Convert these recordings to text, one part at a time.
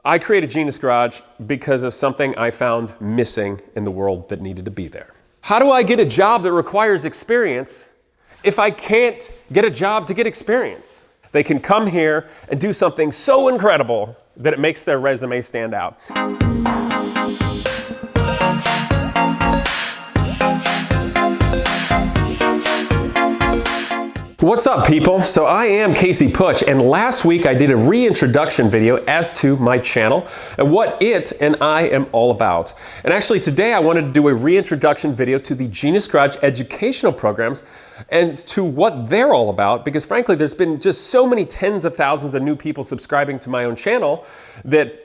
I created Genus Garage because of something I found missing in the world that needed to be there. How do I get a job that requires experience if I can't get a job to get experience? They can come here and do something so incredible that it makes their resume stand out. What's up, people? So I am Casey Putsch, and last week I did a reintroduction video as to my channel and what it and I am all about. And actually today I wanted to do a reintroduction video to the Genus Garage educational programs and to what they're all about, because frankly there's been just so many tens of thousands of new people subscribing to my own channel that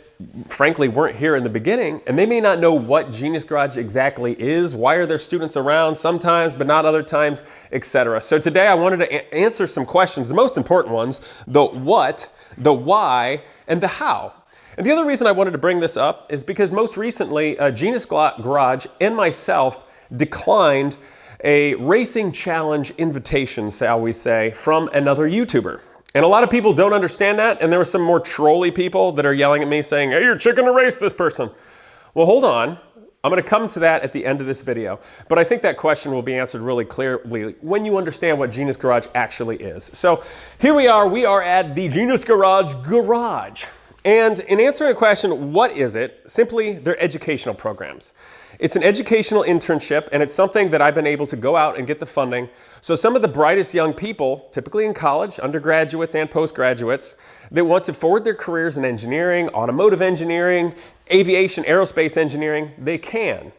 frankly weren't here in the beginning, and they may not know what Genus Garage exactly is, why are there students around sometimes but not other times, etc. So today I wanted to answer some questions, the most important ones, the what, the why, and the how. And the other reason I wanted to bring this up is because most recently Genus Garage and myself declined a racing challenge invitation, shall we say, from another YouTuber. And a lot of people don't understand that, and there were some more trolly people that are yelling at me saying, hey, you're chicken to race this person. Well, hold on. I'm gonna come to that at the end of this video, but I think that question will be answered really clearly when you understand what Genus Garage actually is. So here we are at the Genus Garage Garage. And in answering the question, what is it? Simply, they're educational programs. It's an educational internship, and it's something that I've been able to go out and get the funding. So some of the brightest young people, typically in college, undergraduates and postgraduates, that want to forward their careers in engineering, automotive engineering, aviation, aerospace engineering, they can.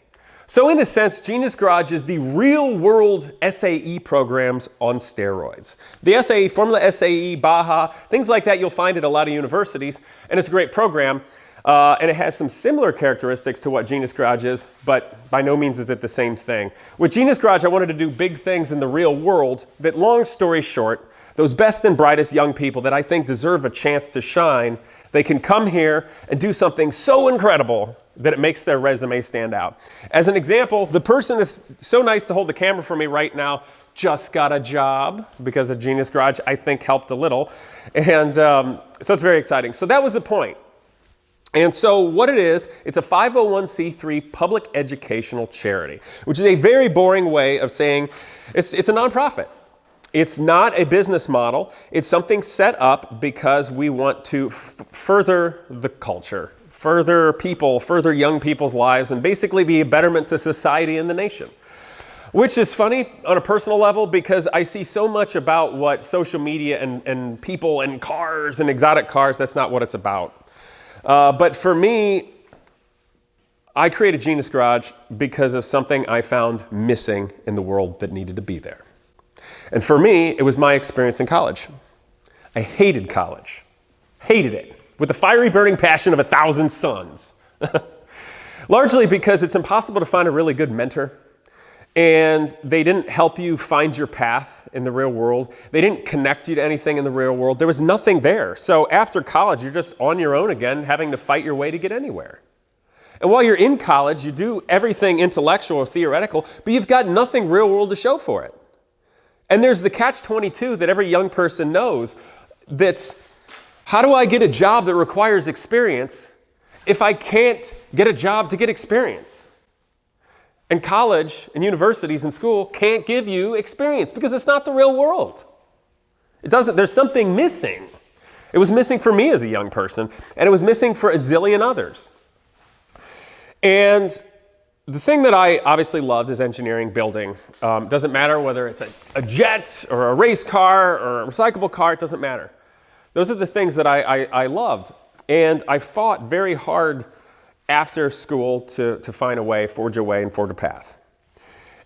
So in a sense, Genus Garage is the real world SAE programs on steroids. The SAE, Formula SAE, Baja, things like that you'll find at a lot of universities, and it's a great program. And it has some similar characteristics to what Genus Garage is, but by no means is it the same thing. With Genus Garage, I wanted to do big things in the real world that, long story short, those best and brightest young people that I think deserve a chance to shine, they can come here and do something so incredible that it makes their resume stand out. As an example, the person that's so nice to hold the camera for me right now just got a job because of Genus Garage, I think helped a little. And so it's very exciting. So that was the point. And so what it is, it's a 501c3 public educational charity, which is a very boring way of saying it's a nonprofit. It's not a business model. It's something set up because we want to further the culture, further people, further young people's lives, and basically be a betterment to society and the nation. Which is funny on a personal level because I see so much about what social media and people and cars and exotic cars, that's not what it's about. But for me, I created Genus Garage because of something I found missing in the world that needed to be there. And for me, it was my experience in college. I hated college. Hated it. With the fiery burning passion of 1,000 suns. Largely because it's impossible to find a really good mentor. And they didn't help you find your path in the real world. They didn't connect you to anything in the real world. There was nothing there. So after college, you're just on your own again, having to fight your way to get anywhere. And while you're in college, you do everything intellectual or theoretical, but you've got nothing real world to show for it. And there's the catch-22 that every young person knows, that's, how do I get a job that requires experience if I can't get a job to get experience? And college and universities and school can't give you experience because it's not the real world. It doesn't, there's something missing. It was missing for me as a young person, and it was missing for a zillion others. And the thing that I obviously loved is engineering, building. Doesn't matter whether it's a jet or a race car or a recyclable car, it doesn't matter. Those are the things that I loved. And I fought very hard after school to find a way, forge a way, and forge a path.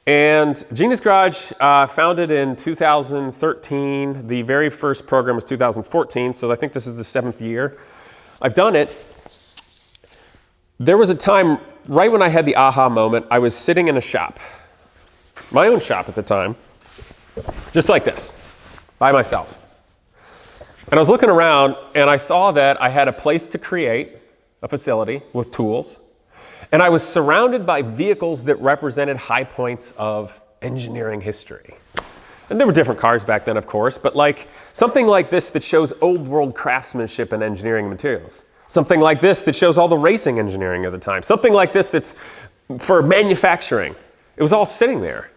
And Genus Garage, founded in 2013. The very first program was 2014, so I think this is the 7th year I've done it. There was a time, right when I had the aha moment, I was sitting in a shop, my own shop at the time, just like this, by myself. And I was looking around, and I saw that I had a place to create a facility with tools, and I was surrounded by vehicles that represented high points of engineering history. And there were different cars back then, of course, but like something like this that shows old world craftsmanship and engineering materials. Something like this that shows all the racing engineering of the time. Something like this that's for manufacturing. It was all sitting there.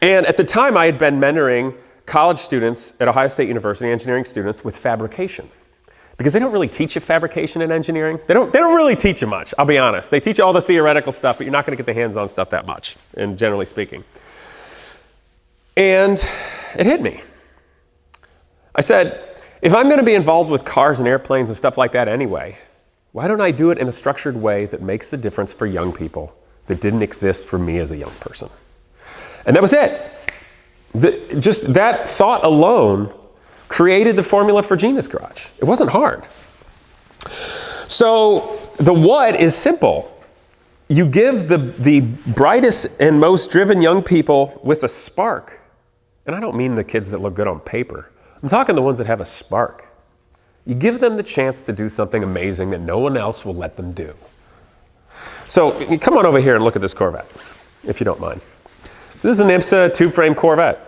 And at the time, I had been mentoring college students at Ohio State University, engineering students, with fabrication. Because they don't really teach you fabrication in engineering. They don't really teach you much, I'll be honest. They teach you all the theoretical stuff, but you're not going to get the hands-on stuff that much, and generally speaking. And it hit me. I said, if I'm going to be involved with cars and airplanes and stuff like that anyway, why don't I do it in a structured way that makes the difference for young people that didn't exist for me as a young person? And that was it. Just that thought alone created the formula for Genus Garage. It wasn't hard. So the what is simple. You give the brightest and most driven young people with a spark. And I don't mean the kids that look good on paper. I'm talking the ones that have a spark. You give them the chance to do something amazing that no one else will let them do. So come on over here and look at this Corvette, if you don't mind. This is an IMSA tube-frame Corvette.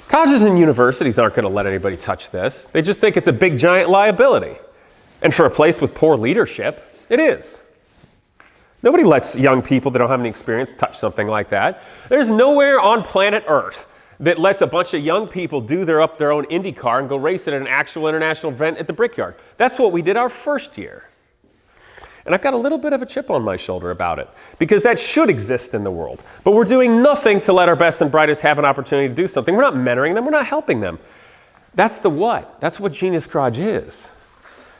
Colleges and universities aren't going to let anybody touch this. They just think it's a big, giant liability. And for a place with poor leadership, it is. Nobody lets young people that don't have any experience touch something like that. There's nowhere on planet Earth that lets a bunch of young people do their own Indy car and go race it at an actual international event at the Brickyard. That's what we did our first year. And I've got a little bit of a chip on my shoulder about it, because that should exist in the world. But we're doing nothing to let our best and brightest have an opportunity to do something. We're not mentoring them. We're not helping them. That's the what. That's what Genus Garage is.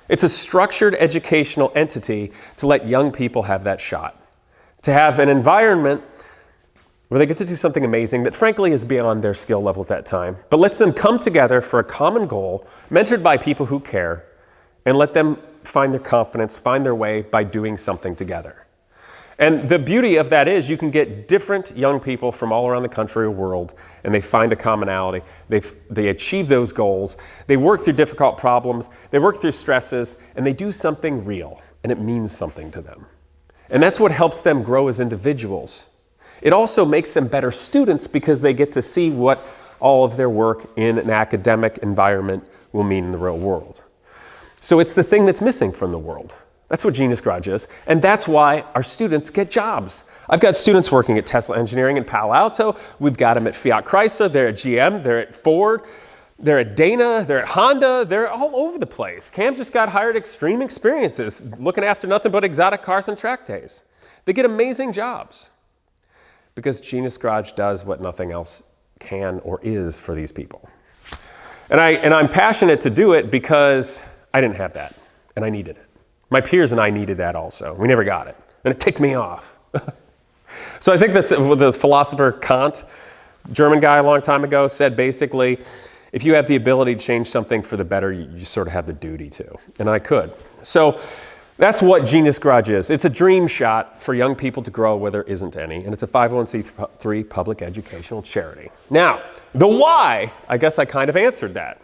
It's a structured educational entity to let young people have that shot. To have an environment where they get to do something amazing that frankly is beyond their skill level at that time, but lets them come together for a common goal, mentored by people who care, and let them find their confidence, find their way by doing something together. And the beauty of that is you can get different young people from all around the country or world, and they find a commonality. They achieve those goals. They work through difficult problems. They work through stresses, and they do something real, and it means something to them. And that's what helps them grow as individuals. It also makes them better students because they get to see what all of their work in an academic environment will mean in the real world. So it's the thing that's missing from the world. That's what Genus Garage is, and that's why our students get jobs. I've got students working at Tesla Engineering in Palo Alto. We've got them at Fiat Chrysler. They're at GM. They're at Ford. They're at Dana. They're at Honda. They're all over the place. Cam just got hired at Extreme Experiences, looking after nothing but exotic cars and track days. They get amazing jobs because Genus Garage does what nothing else can or is for these people. And I'm passionate to do it because I didn't have that, and I needed it. My peers and I needed that also. We never got it, and it ticked me off. So I think that's the philosopher Kant, German guy a long time ago, said basically, if you have the ability to change something for the better, you sort of have the duty to, and I could. So that's what Genus Garage is. It's a dream shot for young people to grow where there isn't any, and it's a 501c3 public educational charity. Now, the why, I guess I kind of answered that.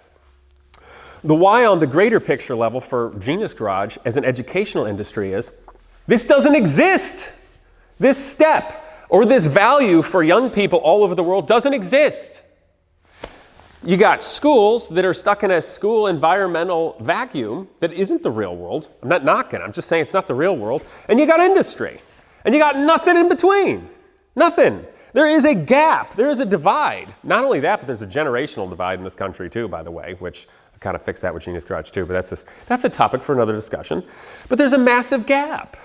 The why on the greater picture level for Genus Garage as an educational industry is, this doesn't exist. This step or this value for young people all over the world doesn't exist. You got schools that are stuck in a school environmental vacuum that isn't the real world. I'm not knocking, I'm just saying it's not the real world. And you got industry. And you got nothing in between. Nothing. There is a gap. There is a divide. Not only that, but there's a generational divide in this country too, by the way, which I kind of fix that with Genus Garage too, but that's a topic for another discussion. But there's a massive gap.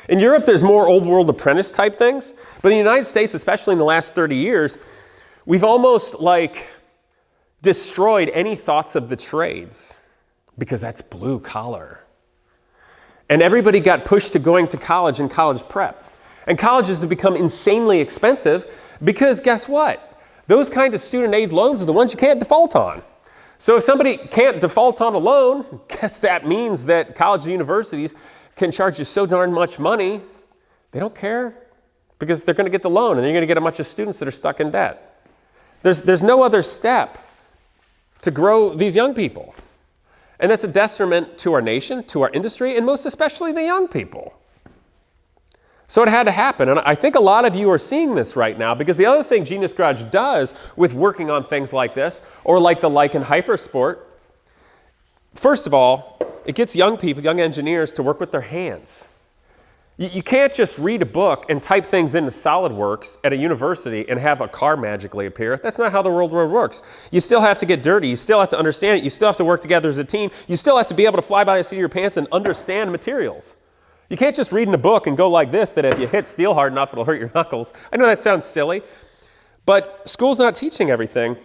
In Europe, there's more old world apprentice type things, but in the United States, especially in the last 30 years, we've almost destroyed any thoughts of the trades because that's blue collar. And everybody got pushed to going to college and college prep. And colleges have become insanely expensive because guess what? Those kind of student aid loans are the ones you can't default on. So if somebody can't default on a loan, guess that means that colleges and universities can charge you so darn much money, they don't care because they're going to get the loan and you're going to get a bunch of students that are stuck in debt. There's no other step to grow these young people. And that's a detriment to our nation, to our industry, and most especially the young people. So it had to happen, and I think a lot of you are seeing this right now because the other thing Genus Garage does with working on things like this, or like the Lycan Hypersport, First of all, it gets young people, young engineers, to work with their hands. You can't just read a book and type things into SolidWorks at a university and have a car magically appear. That's not how the real world works. You still have to get dirty. You still have to understand it. You still have to work together as a team. You still have to be able to fly by the seat of your pants and understand materials. You can't just read in a book and go like this, that if you hit steel hard enough, it'll hurt your knuckles. I know that sounds silly, but school's not teaching everything.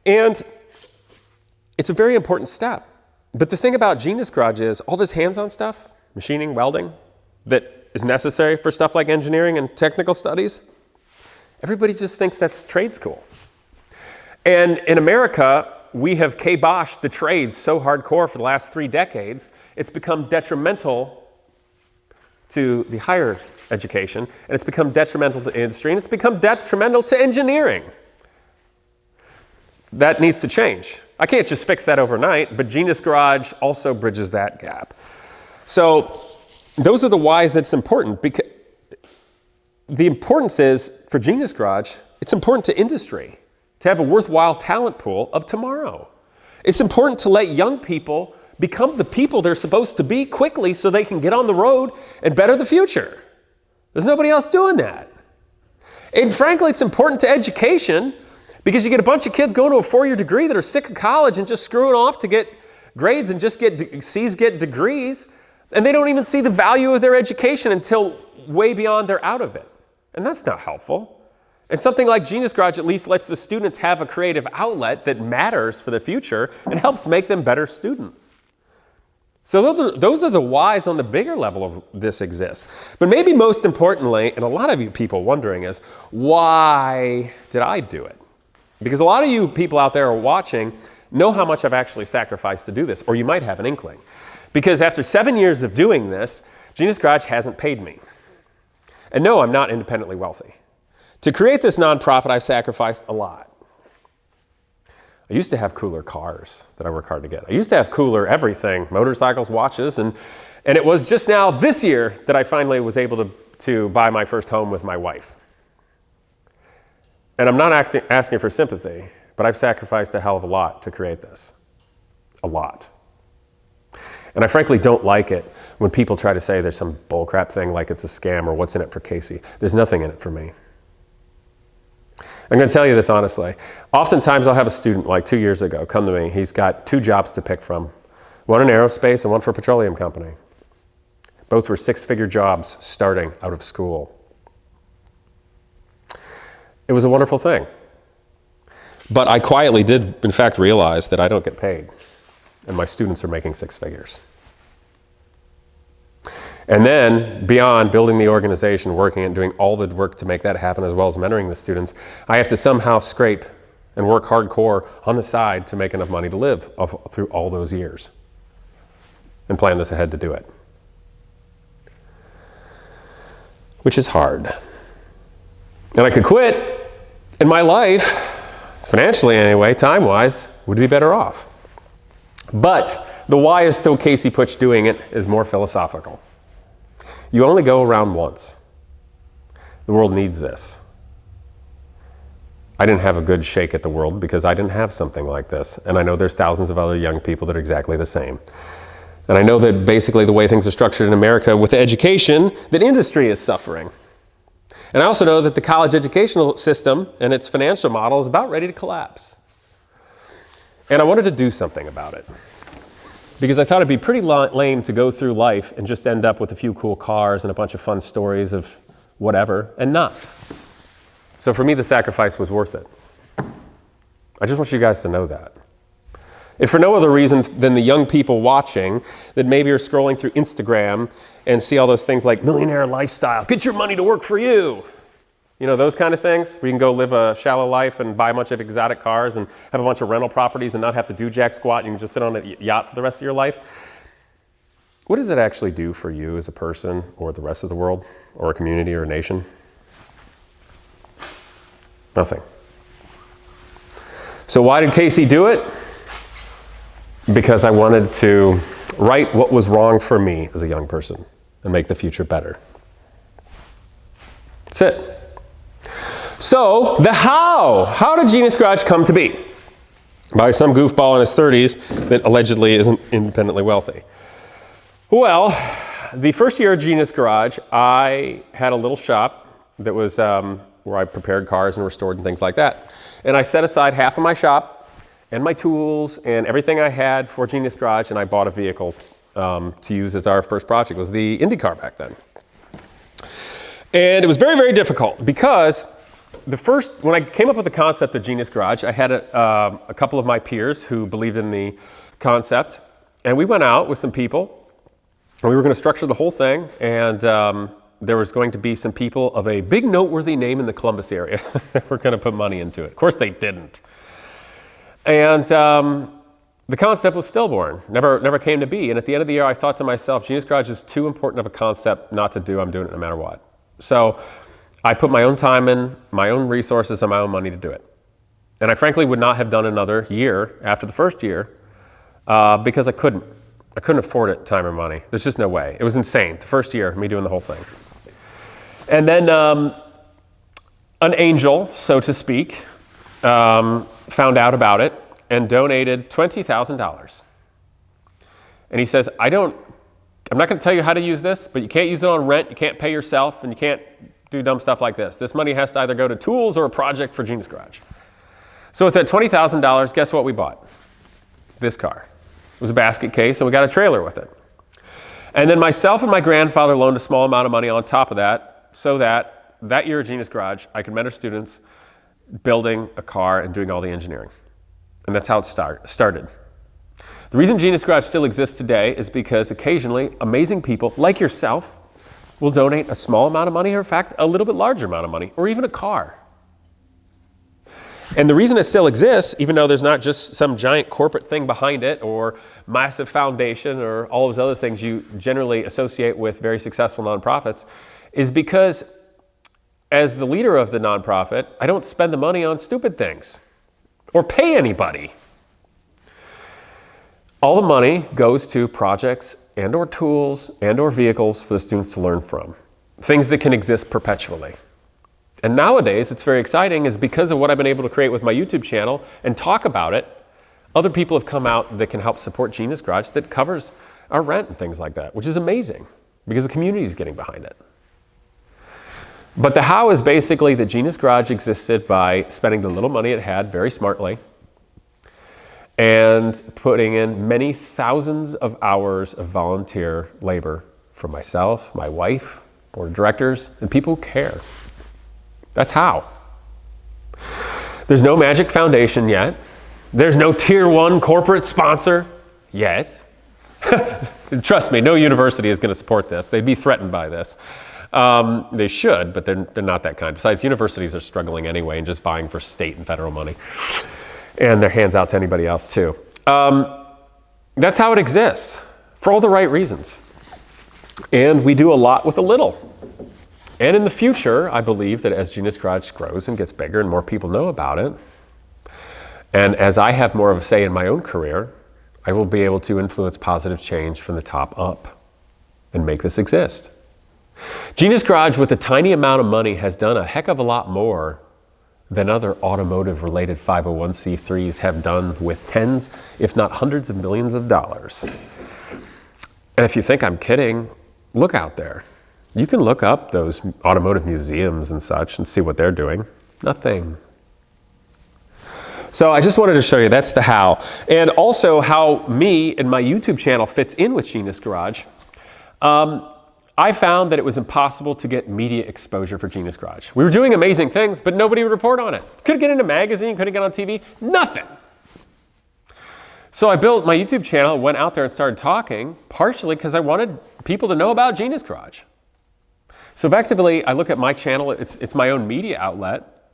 And it's a very important step. But the thing about Genus Garage is all this hands-on stuff, machining, welding, that is necessary for stuff like engineering and technical studies, everybody just thinks that's trade school. And in America, we have kiboshed the trades so hardcore for the last 3 decades, it's become detrimental to the higher education, and it's become detrimental to industry, and it's become detrimental to engineering. That needs to change. I can't just fix that overnight, but Genus Garage also bridges that gap. So those are the whys that's important, because the importance is, for Genus Garage, it's important to industry to have a worthwhile talent pool of tomorrow. It's important to let young people become the people they're supposed to be quickly so they can get on the road and better the future. There's nobody else doing that. And frankly, it's important to education, because you get a bunch of kids going to a 4-year degree that are sick of college and just screwing off to get grades and just get C's, get degrees. And they don't even see the value of their education until way beyond they're out of it. And that's not helpful. And something like Genus Garage at least lets the students have a creative outlet that matters for the future and helps make them better students. So those are the whys on the bigger level of this exists. But maybe most importantly, and a lot of you people wondering, is why did I do it? Because a lot of you people out there are watching know how much I've actually sacrificed to do this, or you might have an inkling. Because after 7 years of doing this, Genus Garage hasn't paid me. And no, I'm not independently wealthy. To create this nonprofit, I've sacrificed a lot. I used to have cooler cars that I work hard to get. I used to have cooler everything, motorcycles, watches, and it was just now this year that I finally was able to buy my first home with my wife. And I'm not asking for sympathy, but I've sacrificed a hell of a lot to create this. A lot. And I frankly don't like it when people try to say there's some bullcrap thing like it's a scam or what's in it for Casey. There's nothing in it for me. I'm going to tell you this honestly. Oftentimes I'll have a student like 2 years ago come to me. He's got 2 jobs to pick from. One in aerospace and one for a petroleum company. Both were 6-figure jobs starting out of school. It was a wonderful thing. But I quietly did, in fact, realize that I don't get paid. And my students are making 6 figures. And then, beyond building the organization, working and doing all the work to make that happen, as well as mentoring the students, I have to somehow scrape and work hardcore on the side to make enough money to live through all those years. And plan this ahead to do it. Which is hard. And I could quit, and my life, financially anyway, time-wise, would be better off. But the why is still Casey Putsch doing it is more philosophical. You only go around once. The world needs this. I didn't have a good shake at the world because I didn't have something like this. And I know there's thousands of other young people that are exactly the same. And I know that basically the way things are structured in America with education, that industry is suffering. And I also know that the college educational system and its financial model is about ready to collapse. And I wanted to do something about it. Because I thought it'd be pretty lame to go through life and just end up with a few cool cars and a bunch of fun stories of whatever, and not. So for me, the sacrifice was worth it. I just want you guys to know that. If for no other reason than the young people watching that maybe are scrolling through Instagram and see all those things like millionaire lifestyle, get your money to work for you. You know, those kind of things where you can go live a shallow life and buy a bunch of exotic cars and have a bunch of rental properties and not have to do jack squat and you can just sit on a yacht for the rest of your life. What does it actually do for you as a person or the rest of the world or a community or a nation? Nothing. So why did Casey do it? Because I wanted to right what was wrong for me as a young person and make the future better. That's it. So, the how. How did Genus Garage come to be? by some goofball in his 30s that allegedly isn't independently wealthy. Well, the first year at Genus Garage, I had a little shop that was where I prepared cars and restored and things like that. And I set aside half of my shop and my tools and everything I had for Genus Garage, and I bought a vehicle to use as our first project. It was the Indy car back then. And it was very, very difficult because when I came up with the concept of Genus Garage, I had a couple of my peers who believed in the concept, and we went out with some people, and we were going to structure the whole thing, and there was going to be some people of a big noteworthy name in the Columbus area that were going to put money into it. Of course they didn't. And the concept was stillborn, never came to be. And at the end of the year, I thought to myself, Genus Garage is too important of a concept not to do. I'm doing it no matter what. So I put my own time in, my own resources, and my own money to do it. And I frankly would not have done another year after the first year because I couldn't afford it, time or money. There's just no way. It was insane. The first year, me doing the whole thing. And then an angel, so to speak, found out about it and donated $20,000. And he says, I'm not going to tell you how to use this, but you can't use it on rent, you can't pay yourself, and you can't do dumb stuff like this. This money has to either go to tools or a project for Genus Garage. So with that $20,000, guess what we bought? This car. It was a basket case, and we got a trailer with it. And then myself and my grandfather loaned a small amount of money on top of that, so that year at Genus Garage, I could mentor students building a car and doing all the engineering. And that's how it started. The reason Genus Garage still exists today is because occasionally amazing people like yourself will donate a small amount of money, or in fact, a little bit larger amount of money, or even a car. And the reason it still exists, even though there's not just some giant corporate thing behind it or massive foundation or all those other things you generally associate with very successful nonprofits, is because as the leader of the nonprofit, I don't spend the money on stupid things or pay anybody. All the money goes to projects and or tools and or vehicles for the students to learn from. Things that can exist perpetually. And nowadays, it's very exciting, is because of what I've been able to create with my YouTube channel and talk about it, other people have come out that can help support Genus Garage that covers our rent and things like that, which is amazing because the community is getting behind it. But the how is basically that Genus Garage existed by spending the little money it had very smartly and putting in many thousands of hours of volunteer labor from myself, my wife, board of directors, and people who care. That's how. There's no magic foundation yet. There's no tier 1 corporate sponsor yet. Trust me, no university is going to support this. They'd be threatened by this. They should, but they're not that kind. Besides, universities are struggling anyway and just vying for state and federal money. And their hands out to anybody else too. That's how it exists, for all the right reasons. And we do a lot with a little. And in the future, I believe that as Genus Garage grows and gets bigger and more people know about it, and as I have more of a say in my own career, I will be able to influence positive change from the top up and make this exist. Genus Garage, with a tiny amount of money, has done a heck of a lot more than other automotive-related 501c3s have done with tens, if not hundreds of millions of dollars. And if you think I'm kidding, look out there. You can look up those automotive museums and such and see what they're doing. Nothing. So I just wanted to show you that's the how. And also how me and my YouTube channel fits in with Genus Garage. I found that it was impossible to get media exposure for Genus Garage. We were doing amazing things, but nobody would report on it. Couldn't get in a magazine, couldn't get on TV, nothing. So I built my YouTube channel, went out there and started talking, partially because I wanted people to know about Genus Garage. So effectively, I look at my channel, it's my own media outlet,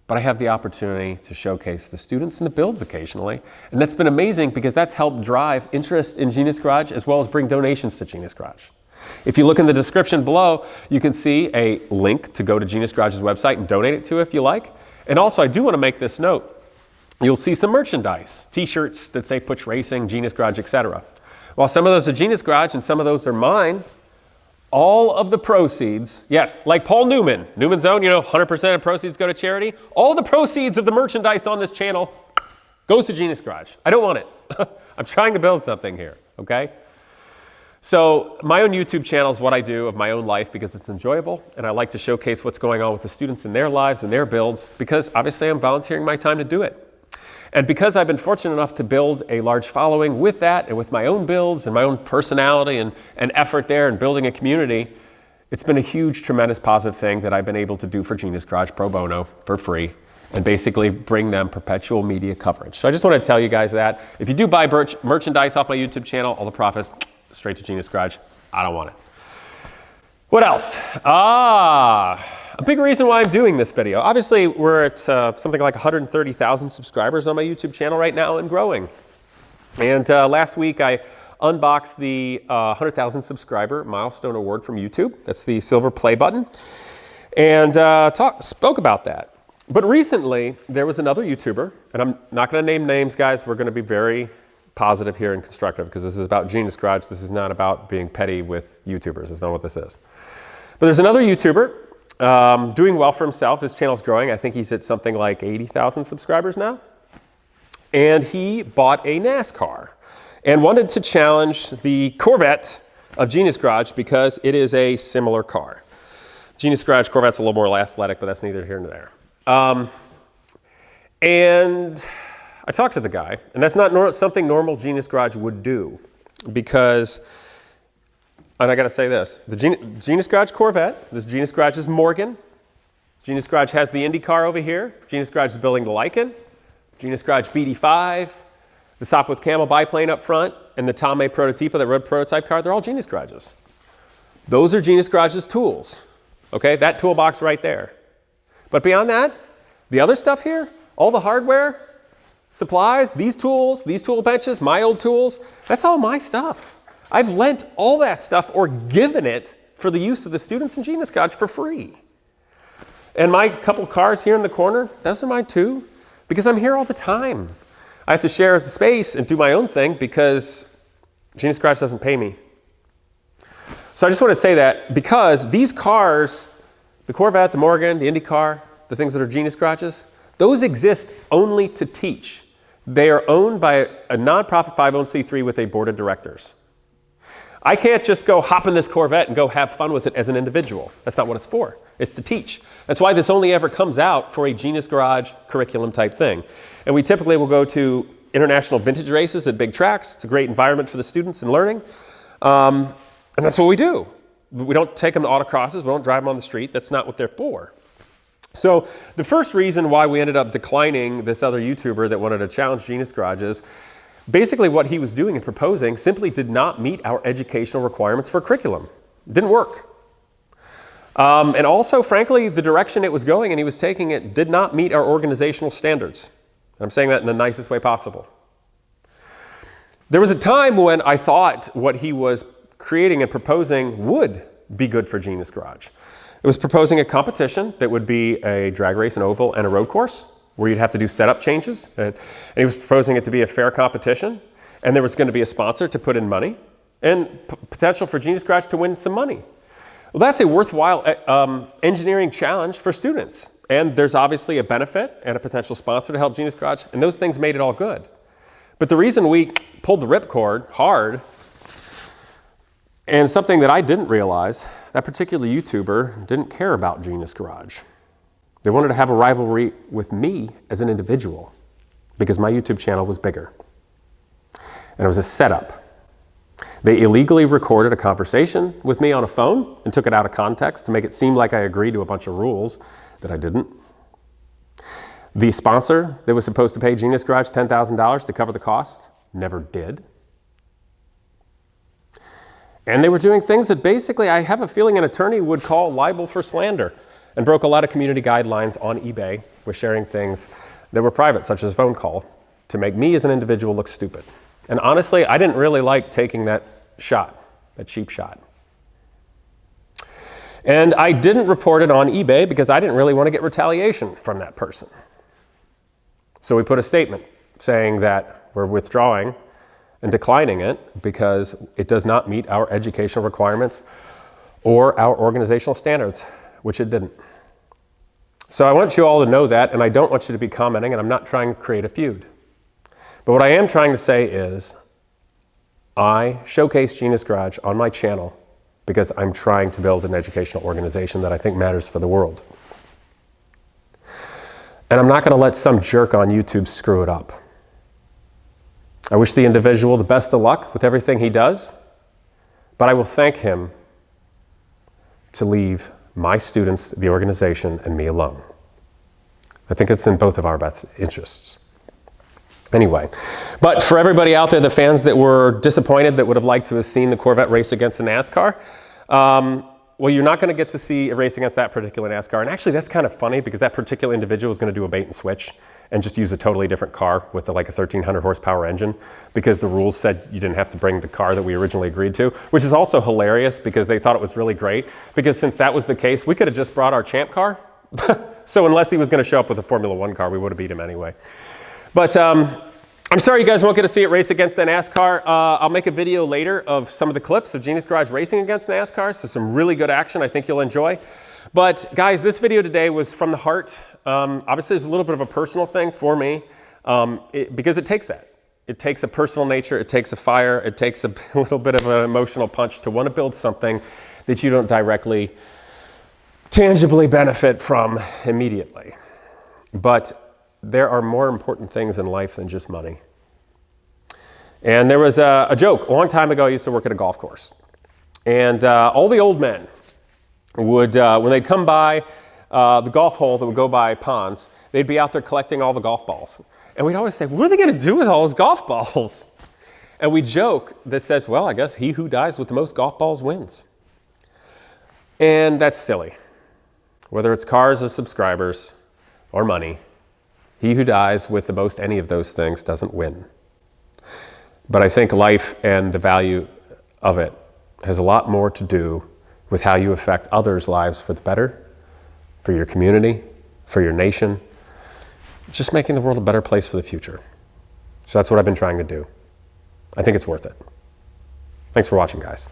but I have the opportunity to showcase the students and the builds occasionally. And that's been amazing because that's helped drive interest in Genus Garage as well as bring donations to Genus Garage. If you look in the description below, you can see a link to go to Genus Garage's website and donate it to if you like. And also, I do want to make this note. You'll see some merchandise, t-shirts that say Push Racing, Genus Garage, etc. While some of those are Genus Garage and some of those are mine, all of the proceeds, yes, like Paul Newman, Newman's Own, 100% of proceeds go to charity. All the proceeds of the merchandise on this channel goes to Genus Garage. I don't want it. I'm trying to build something here, okay? So my own YouTube channel is what I do of my own life because it's enjoyable, and I like to showcase what's going on with the students in their lives and their builds because obviously I'm volunteering my time to do it. And because I've been fortunate enough to build a large following with that and with my own builds and my own personality and effort there and building a community, it's been a huge, tremendous positive thing that I've been able to do for Genus Garage pro bono for free and basically bring them perpetual media coverage. So I just want to tell you guys that. If you do buy merchandise off my YouTube channel, all the profits straight to Genus Garage. I don't want it. What else? A big reason why I'm doing this video. Obviously, we're at something like 130,000 subscribers on my YouTube channel right now and growing. And last week, I unboxed the 100,000 subscriber milestone award from YouTube. That's the silver play button. And spoke about that. But recently, there was another YouTuber, and I'm not going to name names, guys. We're going to be very positive here and constructive because this is about Genus Garage. This is not about being petty with YouTubers. That's not what this is. But there's another YouTuber doing well for himself. His channel's growing. I think he's at something like 80,000 subscribers now. And he bought a NASCAR and wanted to challenge the Corvette of Genus Garage because it is a similar car. Genus Garage Corvette's a little more athletic, but that's neither here nor there. And I talked to the guy, and that's not something normal Genus Garage would do because, and I gotta say this, the Genus Garage Corvette, this Genus Garage is Morgan. Genus Garage has the Indy car over here. Genus Garage is building the Lycan. Genus Garage BD5, the Sopwith Camel biplane up front, and the Tame Prototipo, that road prototype car, they're all Genus Garages. Those are Genus Garage's tools, okay? That toolbox right there. But beyond that, the other stuff here, all the hardware, supplies, these tool benches, my old tools, that's all my stuff. I've lent all that stuff or given it for the use of the students in Genus Garage for free. And my couple cars here in the corner, those are mine too, because I'm here all the time. I have to share the space and do my own thing because Genus Garage doesn't pay me. So I just want to say that because these cars, the Corvette, the Morgan, the Indy car, the things that are Genus Garages, those exist only to teach. They are owned by a nonprofit 501c3 with a board of directors. I can't just go hop in this Corvette and go have fun with it as an individual. That's not what it's for. It's to teach. That's why this only ever comes out for a Genus Garage curriculum type thing. And we typically will go to international vintage races at big tracks. It's a great environment for the students and learning. And that's what we do. We don't take them to autocrosses. We don't drive them on the street. That's not what they're for. So the first reason why we ended up declining this other YouTuber that wanted to challenge Genus Garage is basically what he was doing and proposing simply did not meet our educational requirements for curriculum. It didn't work. And also, frankly, the direction it was going and he was taking it did not meet our organizational standards. I'm saying that in the nicest way possible. There was a time when I thought what he was creating and proposing would be good for Genus Garage. It was proposing a competition that would be a drag race, an oval, and a road course where you'd have to do setup changes. And he was proposing it to be a fair competition, and there was going to be a sponsor to put in money, and potential for Genus Garage to win some money. Well, that's a worthwhile engineering challenge for students. And there's obviously a benefit and a potential sponsor to help Genus Garage, and those things made it all good. But the reason we pulled the ripcord hard, and something that I didn't realize, that particular YouTuber didn't care about Genus Garage. They wanted to have a rivalry with me as an individual because my YouTube channel was bigger. And it was a setup. They illegally recorded a conversation with me on a phone and took it out of context to make it seem like I agreed to a bunch of rules that I didn't. The sponsor that was supposed to pay Genus Garage $10,000 to cover the cost never did. And they were doing things that basically I have a feeling an attorney would call libel for slander, and broke a lot of community guidelines on eBay with sharing things that were private, such as a phone call, to make me as an individual look stupid. And honestly, I didn't really like taking that shot, that cheap shot. And I didn't report it on eBay because I didn't really want to get retaliation from that person. So we put a statement saying that we're withdrawing and declining it because it does not meet our educational requirements or our organizational standards, which it didn't. So I want you all to know that, and I don't want you to be commenting, and I'm not trying to create a feud. But what I am trying to say is I showcase Genus Garage on my channel because I'm trying to build an educational organization that I think matters for the world. And I'm not going to let some jerk on YouTube screw it up. I wish the individual the best of luck with everything he does, but I will thank him to leave my students, the organization, and me alone. I think it's in both of our best interests. Anyway, but for everybody out there, the fans that were disappointed that would have liked to have seen the Corvette race against the NASCAR, well, you're not going to get to see a race against that particular NASCAR. And actually, that's kind of funny because that particular individual is going to do a bait and switch and just use a totally different car with like a 1,300 horsepower engine because the rules said you didn't have to bring the car that we originally agreed to, which is also hilarious because they thought it was really great. Because since that was the case, we could have just brought our champ car. So unless he was going to show up with a Formula One car, we would have beat him anyway. But I'm sorry you guys won't get to see it race against the NASCAR. I'll make a video later of some of the clips of Genus Garage racing against NASCAR, so some really good action I think you'll enjoy. But guys, this video today was from the heart. Obviously, it's a little bit of a personal thing for me because it takes that. It takes a personal nature, it takes a fire, it takes a little bit of an emotional punch to want to build something that you don't directly, tangibly benefit from immediately. But there are more important things in life than just money. And there was a joke. A long time ago, I used to work at a golf course. And all the old men would, when they'd come by the golf hole that would go by ponds, they'd be out there collecting all the golf balls. And we'd always say, what are they going to do with all those golf balls? And we joke that says, well, I guess he who dies with the most golf balls wins. And that's silly. Whether it's cars or subscribers or money, he who dies with the most any of those things doesn't win. But I think life and the value of it has a lot more to do with how you affect others' lives for the better, for your community, for your nation, just making the world a better place for the future. So that's what I've been trying to do. I think it's worth it. Thanks for watching, guys.